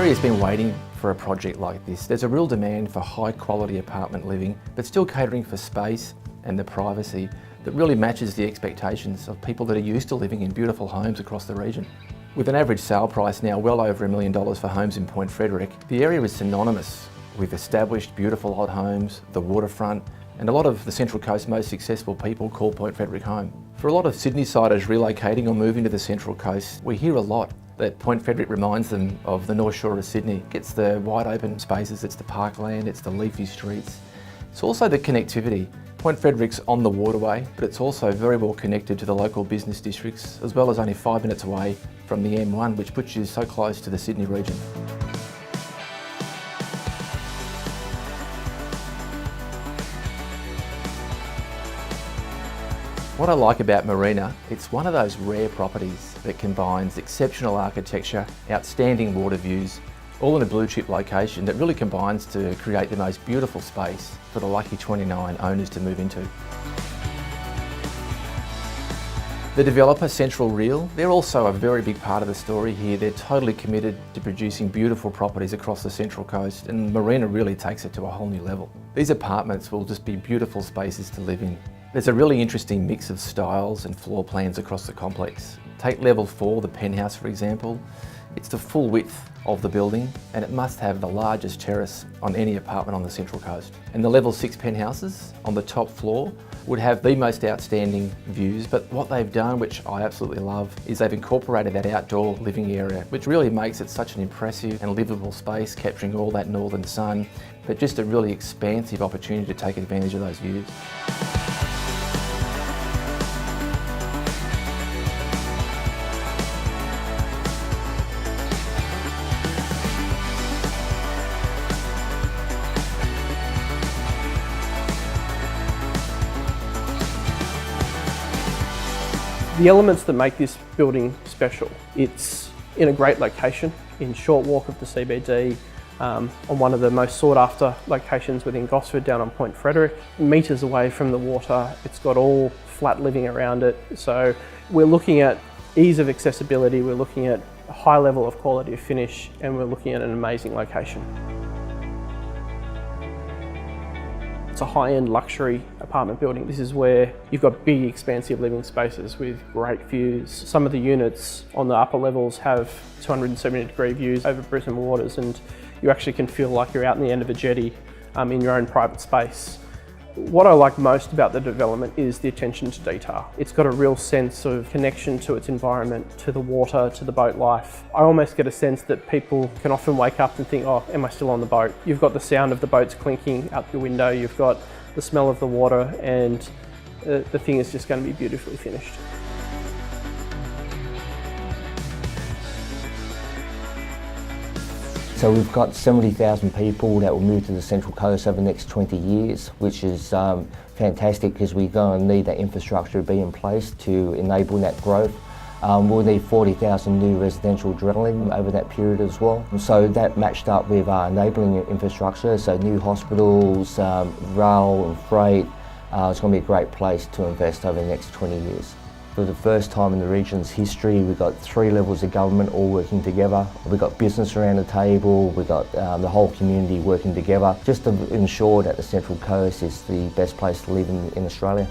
area's been waiting for a project like this. There's a real demand for high quality apartment living, but still catering for space and the privacy that really matches the expectations of people that are used to living in beautiful homes across the region. With an average sale price now well over $1 million for homes in Point Frederick, the area is synonymous with established, beautiful old homes, the waterfront, and a lot of the Central Coast's most successful people call Point Frederick home. For a lot of Sydney-siders relocating or moving to the Central Coast, we hear a lot that Point Frederick reminds them of the North Shore of Sydney. It's the wide open spaces, it's the parkland, it's the leafy streets. It's also the connectivity. Point Frederick's on the waterway, but it's also very well connected to the local business districts, as well as only 5 minutes away from the M1, which puts you so close to the Sydney region. What I like about Marina, it's one of those rare properties that combines exceptional architecture, outstanding water views, all in a blue chip location that really combines to create the most beautiful space for the lucky 29 owners to move into. The developer, Central Real, they're also a very big part of the story here. They're totally committed to producing beautiful properties across the Central Coast, and Marina really takes it to a whole new level. These apartments will just be beautiful spaces to live in. There's a really interesting mix of styles and floor plans across the complex. Take level 4, the penthouse for example. It's the full width of the building and it must have the largest terrace on any apartment on the Central Coast. And the level 6 penthouses on the top floor would have the most outstanding views, but what they've done, which I absolutely love, is they've incorporated that outdoor living area, which really makes it such an impressive and livable space, capturing all that northern sun, but just a really expansive opportunity to take advantage of those views. The elements that make this building special, it's in a great location, in short walk of the CBD, on one of the most sought after locations within Gosford down on Point Frederick, metres away from the water. It's got all flat living around it. So we're looking at ease of accessibility, we're looking at a high level of quality of finish, and we're looking at an amazing location. It's a high-end luxury apartment building. This is where you've got big, expansive living spaces with great views. Some of the units on the upper levels have 270-degree views over Brisbane waters, and you actually can feel like you're out in the end of a jetty in your own private space. What I like most about the development is the attention to detail. It's got a real sense of connection to its environment, to the water, to the boat life. I almost get a sense that people can often wake up and think, oh, am I still on the boat? You've got the sound of the boats clinking out your window, you've got the smell of the water, and the thing is just going to be beautifully finished. So we've got 70,000 people that will move to the Central Coast over the next 20 years, which is fantastic because we're going to need that infrastructure to be in place to enable that growth. We'll need 40,000 new residential dwellings over that period as well. And so that matched up with our enabling infrastructure, so new hospitals, rail and freight. It's going to be a great place to invest over the next 20 years. For the first time in the region's history, we've got 3 levels of government all working together. We've got business around the table, we've got the whole community working together just to ensure that the Central Coast is the best place to live in Australia.